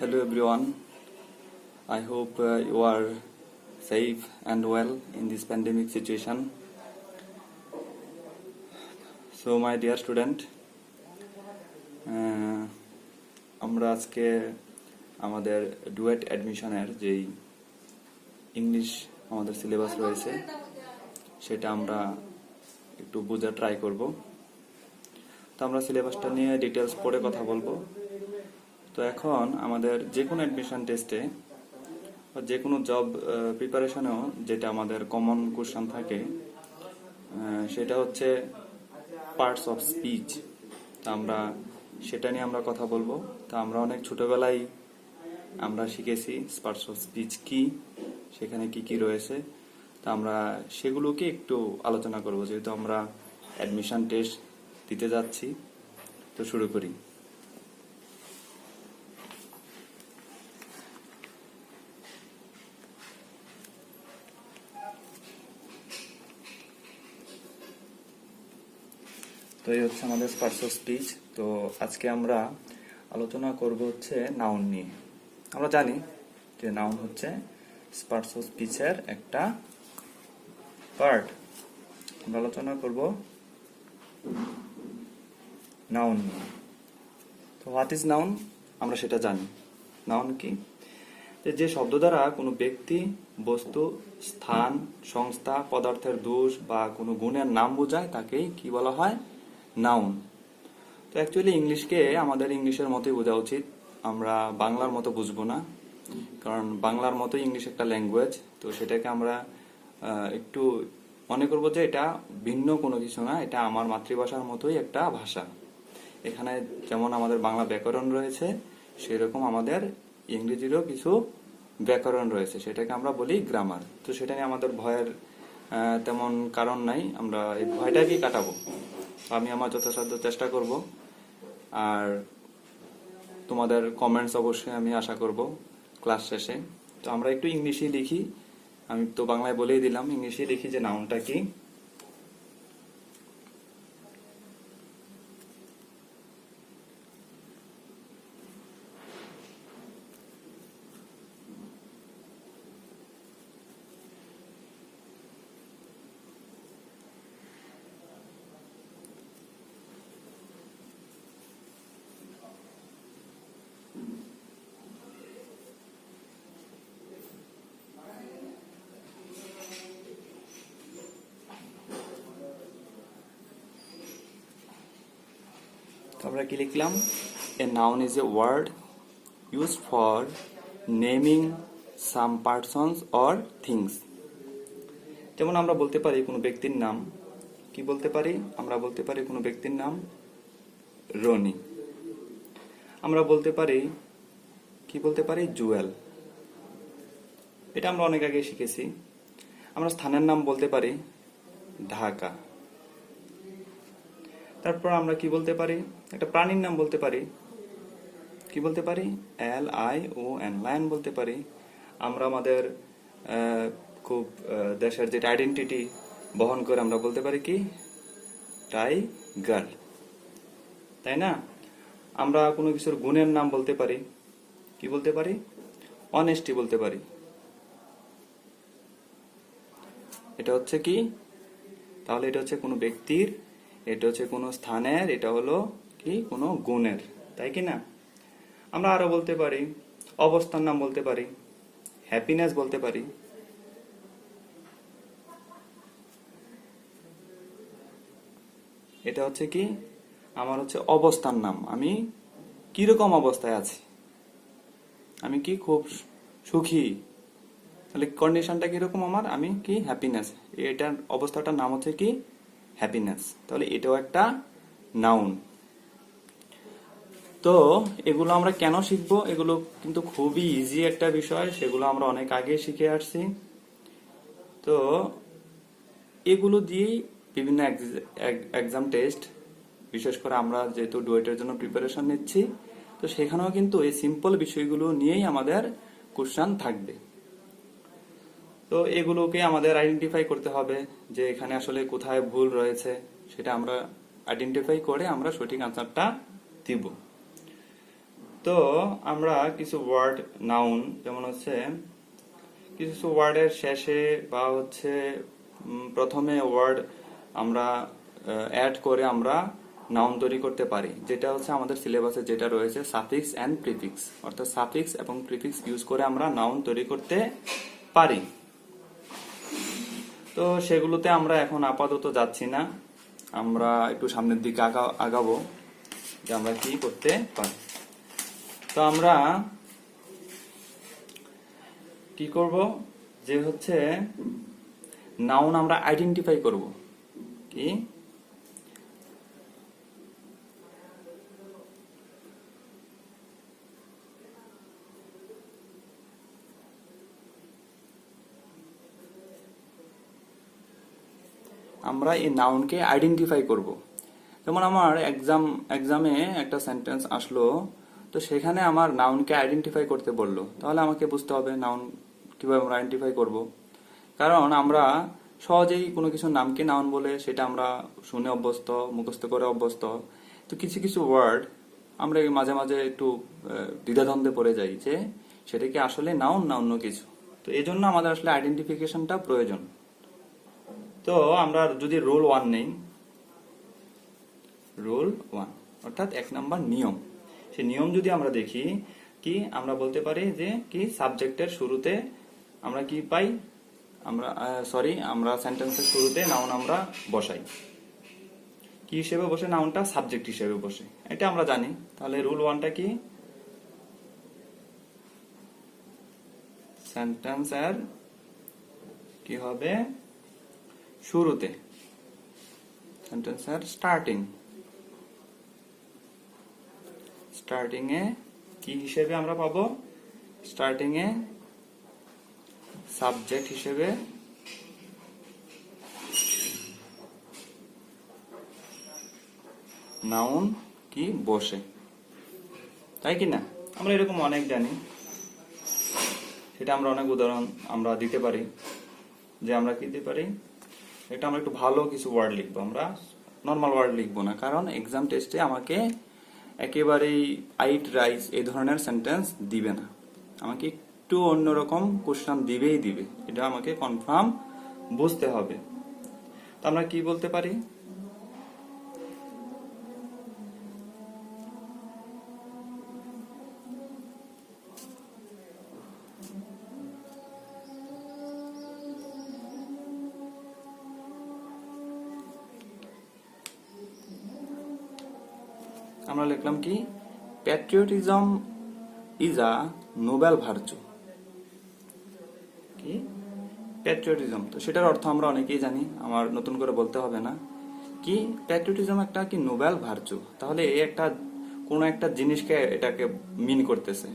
Hello everyone. I hope you are safe and well in this pandemic situation. So my dear student, আমরা আজকে আমাদের duet অ্যাডমিশনের যেই English আমাদের syllabus রয়েছে সেটা আমরা একটু বোঝার ট্রাই করব। তো আমরা সিলেবাসটা নিয়ে ডিটেলস পড়ে কথা বলবো। তো এখন আমাদের যে কোনো অ্যাডমিশন টেস্টে বা যে কোনো জব প্রিপারেশনেও যেটা আমাদের কমন কোশ্চেন থাকে সেটা হচ্ছে পার্টস অফ স্পিচ। তা আমরা সেটা নিয়ে আমরা কথা বলবো। তা আমরা অনেক ছোটবেলায় আমরা শিখেছি পার্টস অফ স্পিচ কি, সেখানে কি কি রয়েছে। তা আমরা সেগুলোকে একটু আলোচনা করব, যেহেতু আমরা অ্যাডমিশন টেস্ট দিতে যাচ্ছি। তো শুরু করি। তো এই হচ্ছে আমাদের পার্টস অফ স্পিচ। তো আজকে আমরা আলোচনা করব হচ্ছে নাউন নিয়ে। আমরা জানি যে নাউন হচ্ছে পার্টস অফ স্পিচের একটা পার্ট। আমরা আলোচনা করব নাউন নিয়ে। তো হোয়াট ইজ নাউন, আমরা সেটা জানি। নাউন কি? যে শব্দ দ্বারা কোনো ব্যক্তি, বস্তু, স্থান, সংস্থা, পদার্থের দোষ বা কোনো গুণের নাম বোঝায় তাকেই কি বলা হয়? নাউন। তো অ্যাকচুয়ালি ইংলিশকে আমাদের ইংলিশের মতোই বোঝা উচিত, আমরা বাংলার মতো বুঝবো না। কারণ বাংলার মতোই ইংলিশ একটা ল্যাঙ্গুয়েজ। তো সেটাকে আমরা একটু মনে করবো যে এটা ভিন্ন কোনো কিছু না, এটা আমার মাতৃভাষার মতোই একটা ভাষা। এখানে যেমন আমাদের বাংলা ব্যাকরণ রয়েছে, সেরকম আমাদের ইংরেজিরও কিছু ব্যাকরণ রয়েছে, সেটাকে আমরা বলি গ্রামার। তো সেটা নিয়ে আমাদের ভয়ের তেমন কারণ নাই, আমরা এই ভয়টাকেই কাটাবো। আমি আমার যথাসাধ্য চেষ্টা করব। আর তোমাদের কমেন্টস অবশ্যই আমি আশা করব ক্লাস শেষে। তো আমরা একটু ইংলিশে লিখি, আমি তো বাংলায় বলেই দিলাম, ইংলিশে লিখি যে নাউনটা কি। আমরা কি লিখলাম? A noun is a word used for naming some persons or things. যেমন আমরা বলতে পারি কোনো ব্যক্তির নাম, কি বলতে পারি? আমরা বলতে পারি কোনো ব্যক্তির নাম রনি। আমরা বলতে পারি, কি বলতে পারি? জুয়েল। এটা আমরা অনেক আগে শিখেছি। আমরা স্থানের নাম বলতে পারি ঢাকা। তারপর আমরা কি বলতে পারি? একটা প্রাণীর নাম বলতে পারি, কি বলতে পারি? LION, লায়ন বলতে পারি। আমরা আমাদের খুব দেশের যেটা আইডেন্টিটি বহন করে আমরা বলতে পারি কি? টাইগার, তাই না? আমরা কোনো কিছুর গুণের নাম বলতে পারি, কি বলতে পারি? অনেস্টি বলতে পারি। এটা হচ্ছে কি? তাহলে এটা হচ্ছে কোনো ব্যক্তির, এটা হচ্ছে কোনো স্থানের, এটা হলো কি? কোনো গুণের, তাই কি না? আমরা আরো বলতে পারি অবস্থার নাম বলতে পারি, হ্যাপিনেস বলতে পারি। এটা হচ্ছে কি? আমার হচ্ছে অবস্থার নাম, আমি কিরকম অবস্থায় আছি, আমি কি খুব সুখী, তাহলে কন্ডিশনটা কিরকম আমার? আমি কি? হ্যাপিনেস। এটার অবস্থাটার নাম হচ্ছে কি? হ্যাপিনেস। তাহলে এটাও একটা নাউন। তো এগুলো আমরা কেন শিখবো? এগুলো কিন্তু খুবই ইজি একটা বিষয়, সেগুলো আমরা অনেক আগে শিখে আসছি। তো এগুলো দিয়েই বিভিন্ন এক্সাম টেস্ট, বিশেষ করে আমরা যেহেতু ডুয়েটের জন্য প্রিপারেশন নিচ্ছি, তো সেখানেও কিন্তু এই সিম্পল বিষয়গুলো নিয়েই আমাদের কোশ্চেন থাকবে। তো এগুলোকে আমাদের আইডেন্টিফাই করতে হবে যে এখানে আসলে কোথায় ভুল রয়েছে, সেটা আমরা আইডেন্টিফাই করে আমরা সঠিক আনসারটা দিব। তো আমরা কিছু ওয়ার্ড নাউন যেমন হচ্ছে কিছু ওয়ার্ডের শেষে বা হচ্ছে প্রথমে ওয়ার্ড আমরা অ্যাড করে আমরা নাউন তৈরি করতে পারি, যেটা হচ্ছে আমাদের সিলেবাসে যেটা রয়েছে সাফিক্স এন্ড প্রিফিক্স, অর্থাৎ সাফিক্স এবং প্রিফিক্স ইউজ করে আমরা নাউন তৈরি করতে পারি। তো সেগুলোতে আমরা এখন আপাতত যাচ্ছি না, আমরা একটু সামনের দিকে আগাবো যে আমরা কি করতে পারি। তো আমরা কি করব, যে হচ্ছে নাউন আমরা আইডেন্টিফাই করব। কি আমরা এই নাউনকে আইডেন্টিফাই করব। যেমন আমার এক্সামে একটা সেন্টেন্স আসলো, তো সেখানে আমার নাউনকে আইডেন্টিফাই করতে বললো, তাহলে আমাকে বুঝতে হবে নাউন কিভাবে আমরা আইডেন্টিফাই করব। কারণ আমরা সহজেই কোনো কিছু নামকে নাউন বলে সেটা আমরা শুনে অভ্যস্ত, মুখস্থ করে অভ্যস্ত। তো কিছু কিছু ওয়ার্ড আমরা মাঝে মাঝে একটু দ্বিধাদ্বন্দ্বে পড়ে যাই যে সেটা কি আসলে নাউন না অন্য কিছু। তো এই জন্য আমাদের আসলে আইডেন্টিফিকেশনটা প্রয়োজন। তো আমরা যদি রুল 1 নেই, রুল 1 অর্থাৎ 1 নাম্বার নিয়ম, সেই নিয়ম যদি আমরা দেখি, কি আমরা বলতে পারি যে কি সাবজেক্টের শুরুতে আমরা কি পাই, আমরা সেন্টেন্সের শুরুতে নাউন আমরা বসাই। কি হিসেবে বসে? নাউনটা সাবজেক্ট হিসেবে বসে, এটা আমরা জানি। তাহলে রুল 1টা কি? সেন্টেন্সের কি হবে শুরুতে, সেন্টেন্সের স্টার্টিং এ কি হিসেবে আমরা পাবো? স্টার্টিং এ সাবজেক্ট হিসেবে নাউন কি বসে, তাই কি না? আমরা এরকম অনেক জানি, সেটা আমরা অনেক উদাহরণ আমরা দিতে পারি। যে আমরা কি দিতে পারি, এটা আমরা একটু ভালো কিছু ওয়ার্ড লিখবো, আমরা নর্মাল ওয়ার্ড লিখবো না, কারণ এক্সাম টেস্টে আমাকে একেবারেই আইট রাইস এই ধরনের সেন্টেন্স দিবে না, আমাকে একটু অন্যরকম কোশ্চেন দিবে, এটা আমাকে কনফার্ম বুঝতে হবে। তো আমরা কি বলতে পারি? আমরা লিখলাম কি, patriotism is a Nobel virtue. কি প্যাট্রিয়টিজম? তো সেটার অর্থ আমরা অনেকেই জানি, আমার নতুন করে বলতে হবে না। কি প্যাট্রিয়টিজম একটা কি নোবেল ভার্চু, তাহলে এই একটা কোন একটা জিনিসকে এটাকে মিন করতেছে,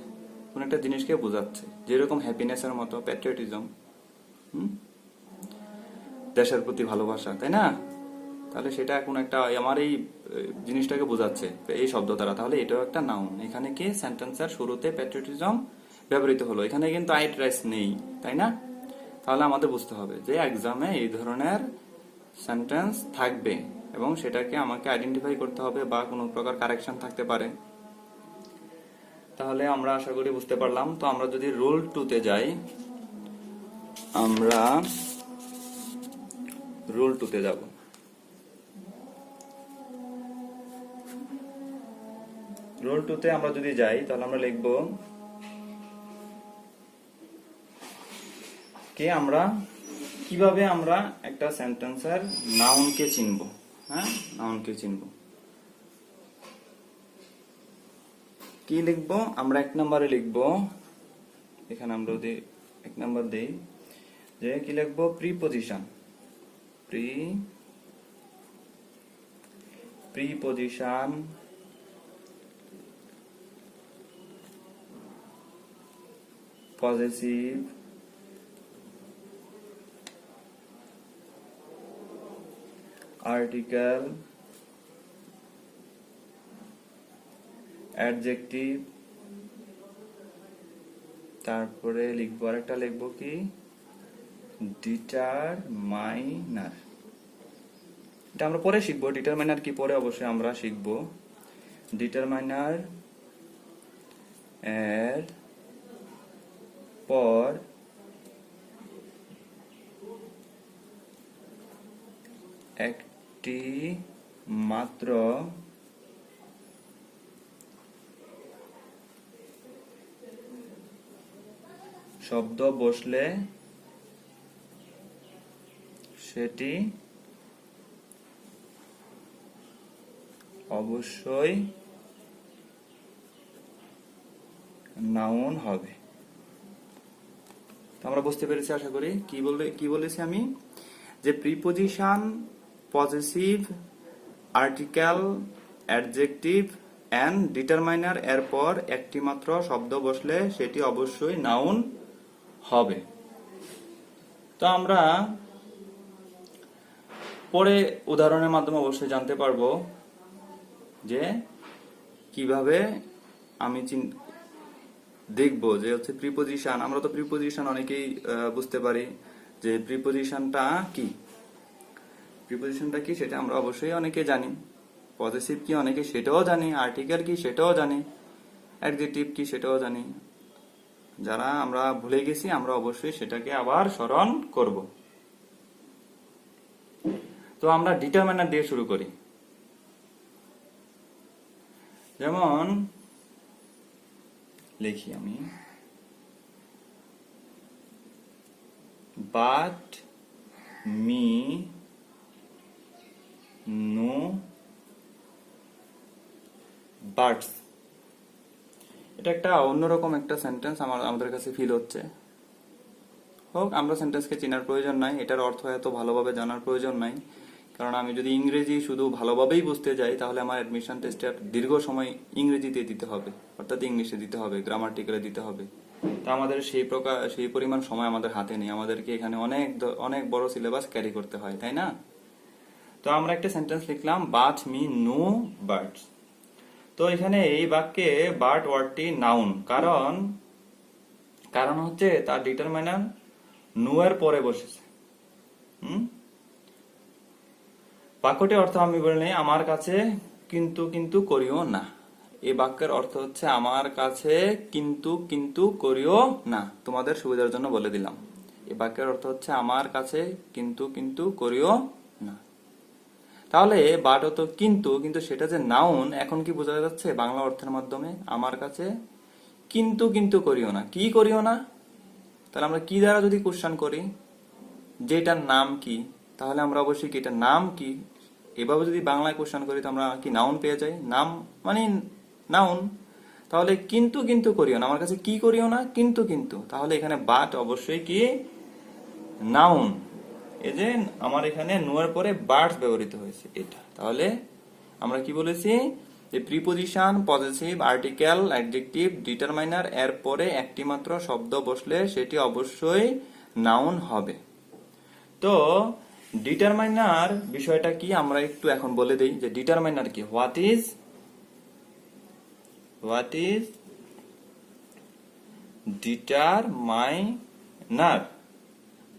কোন একটা জিনিসকে বোঝাচ্ছে, যেরকম হ্যাপিনেসের মতো প্যাট্রিয়টিজম দেশের প্রতি ভালোবাসা, তাই না? তাহলে সেটা কোন একটা আমার এই জিনিসটাকে বোঝাচ্ছে এই শব্দ দ্বারা, তাহলে এটাও একটা নাউন। এখানে কি সেন্টেন্সের শুরুতে প্যাট্রিয়টিজম ব্যবহৃত হলো, এখানে কিন্তু আইট রাইস নেই, তাই না? তাহলে আমাদের বুঝতে হবে যে এক্সামে এই ধরনের সেন্টেন্স থাকবে এবং সেটাকে আমাকে আইডেন্টিফাই করতে হবে, বা কোনো প্রকার কারেকশন থাকতে পারে। তাহলে আমরা আশা করি বুঝতে পারলাম। তো আমরা যদি রুল 2তে যাই, আমরা রুল 2তে যাব। রুল 2তে আমরা যদি যাই, তাহলে আমরা লিখব কি, আমরা কিভাবে আমরা একটা সেন্টেন্সের নাউনকে চিনব। হ্যাঁ, নাউনকে চিনব। কি লিখব? আমরা 1 নম্বরে লিখব, এখানে আমরা যদি 1 নম্বর দেই, যে কি লিখব? Preposition. Preposition possessive article adjective, তারপরে লিখবো আরেকটা, লিখবো কি ডিটারমাইনার। এটা আমরা পরে শিখবো, ডিটারমাইনার কি পরে অবশ্যই আমরা শিখবো। ডিটারমাইনার এর পর একটি মাত্র শব্দ বসলে সেটি অবশ্যই নাউন হবে। তো আমরা বুঝতে পেরেছি আশা করি। কি বলেছি আমি, যে preposition, possessive, article, adjective and determiner এর পর একটি মাত্র শব্দ বসলে সেটি অবশ্যই নাউন হবে। তো আমরা পরে উদাহরণের মাধ্যমে অবশ্যই জানতে পারবো যে কিভাবে আমি দেখবো যে হচ্ছে প্রিপোজিশন। আমরা তো প্রিপোজিশন অনেকেই বুঝতে পারি যে প্রিপোজিশনটা কি, সেটা আমরা অবশ্যই অনেকে জানি। পজেসিভ কি অনেকে সেটাও জানি, আর্টিকেল কি সেটাও জানি, অ্যাডজেক্টিভ কি সেটাও জানি। যারা আমরা ভুলে গেছি আমরা অবশ্যই সেটাকে আবার স্মরণ করব। তো আমরা ডিটারমাইনার দিয়ে শুরু করি। যেমন লিখি আমি, বাট মি নো বার্ডস। এটা একটা অন্যরকম একটা সেন্টেন্স আমাদের কাছে ফিল হচ্ছে। হোক, আমরা সেন্টেন্সকে চেনার প্রয়োজন নাই, এটার অর্থ এত ভালোভাবে জানার প্রয়োজন নাই। কারণ আমি যদি ইংরেজি শুধু ভালোভাবেই বুঝতে যাই তাহলে আমার অ্যাডমিশন টেস্টে দীর্ঘ সময় ইংরেজিতে দিতে হবে, অর্থাৎ ইংলিশে দিতে হবে, গ্রামাটিক্যালে দিতে হবে। তা আমাদের সেই পরিমাণ সময় আমাদের হাতে নেই। আমাদেরকে এখানে অনেক বড় সিলেবাস ক্যারি করতে হয়, তাই না? তো আমরা একটা সেন্টেন্স লিখলাম, বাট মি নো বার্ডস। তো এখানে এই বাক্যে বার্ড ওয়ার্ডটি নাউন, কারণ হচ্ছে তার ডিটারমাইনার নো এর পরে বসেছে। বাক্যটির অর্থ আমি বলে নেই, আমার কাছে কিন্তু করিও না। এই বাক্যের অর্থ হচ্ছে আমার কাছে কিন্তু করিও না। তোমাদের সুবিধার জন্য বলে দিলাম, এই বাক্যের অর্থ হচ্ছে আমার কাছে কিন্তু করিও না। তাহলে বাট হতো কিন্তু সেটা যে নাউন, এখন কি বোঝা যাচ্ছে বাংলা অর্থের মাধ্যমে? আমার কাছে কিন্তু করিও না। কি করিও না? তাহলে আমরা কি দ্বারা যদি কোশ্চেন করি যে এটার নাম কি, তাহলে আমরা অবশ্যই কি এটার নাম কি এভাবে যদি বাংলায় কোশ্চেন করি তো আমরা কি নাউন পেয়ে যাই। নাম মানে নাউন। তাহলে কিন্তু করিও না, আমার কাছে কি করিও না, কিন্তু। তাহলে এখানে বাট অবশ্যই কি নাউন। এই যে আমার এখানে নো এর পরে বার্ডস ব্যবহৃত হয়েছে এটা। তাহলে আমরা কি বলেছি যে preposition, possessive, article, adjective, determiner এর পরে একটি মাত্র শব্দ বসলে সেটি অবশ্যই নাউন হবে। তো ডিটারমাইনার বিষয়টা কি আমরা একটু এখন বলে দেই যে ডিটারমাইনার কি। হোয়াট ইজ ডিটারমাইনার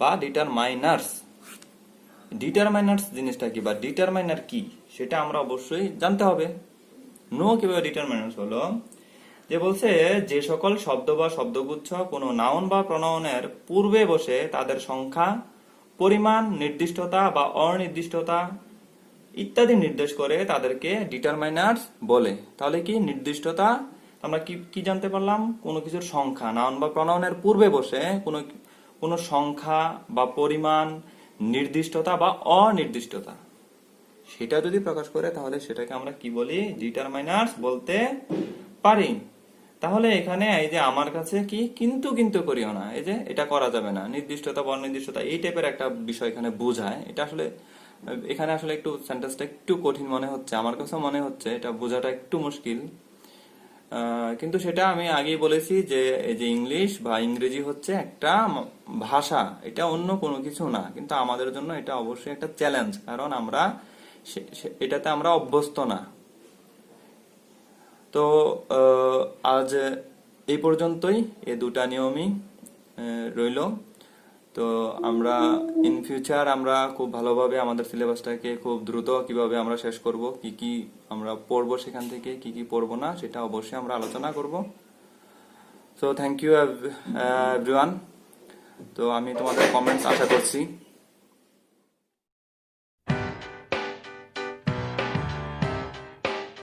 বা ডিটারমাইনার্স। ডিটারমাইনার্স জিনিসটা কি বা ডিটারমাইনার কি সেটা আমরা অবশ্যই জানতে হবে। নো কিভাবে ডিটারমাইনার্স হলো, যে বলছে যে সকল শব্দ বা শব্দগুচ্ছ কোনো নাউন বা প্রনাউনের পূর্বে বসে তাদের সংখ্যা, পরিমাণ, নির্দিষ্টতা বা অনির্দিষ্টতা ইত্যাদি নির্দেশ করে তাদেরকে ডিটারমাইনার্স বলে। তাহলে কি নির্দিষ্টতা, আমরা কি জানতে পারলাম? কোনো কিছুর সংখ্যা, নাউন বা প্রনাউনের পূর্বে বসে কোনো সংখ্যা বা পরিমাণ, নির্দিষ্টতা বা অনির্দিষ্টতা সেটা যদি প্রকাশ করে তাহলে সেটাকে আমরা কি বলি? ডিটারমাইনার্স বলতে পারি। তাহলে এখানে এই যে আমার কাছে কি কিন্তু করিও না, এই যে এটা করা যাবে না, নির্দিষ্টতা বা অনির্দিষ্টতা এই টাইপের একটা বিষয় এখানে বোঝায়। এটা আসলে এখানে আসলে একটু সেন্টেন্সটা একটু কঠিন মনে হচ্ছে, আমার কাছে মনে হচ্ছে এটা বোঝাটা একটু মুশকিল। কিন্তু সেটা আমি আগেই বলেছি যে এই যে ইংলিশ বা ইংরেজি হচ্ছে একটা ভাষা, এটা অন্য কোনো কিছু না। কিন্তু আমাদের জন্য এটা অবশ্যই একটা চ্যালেঞ্জ, কারণ আমরা এটাতে আমরা অভ্যস্ত না। তো আজ এই পর্যন্তই, এই দুটা নিয়মই রইল। তো আমরা ইন ফিউচার আমরা খুব ভালোভাবে আমাদের সিলেবাসটাকে খুব দ্রুত কিভাবে আমরা শেষ করব, কি আমরা পড়বো, সেখান থেকে কি পড়বো না সেটা অবশ্যই আমরা আলোচনা করব। So thank you everyone. তো আমি তোমাদের কমেন্টস আশা করছি।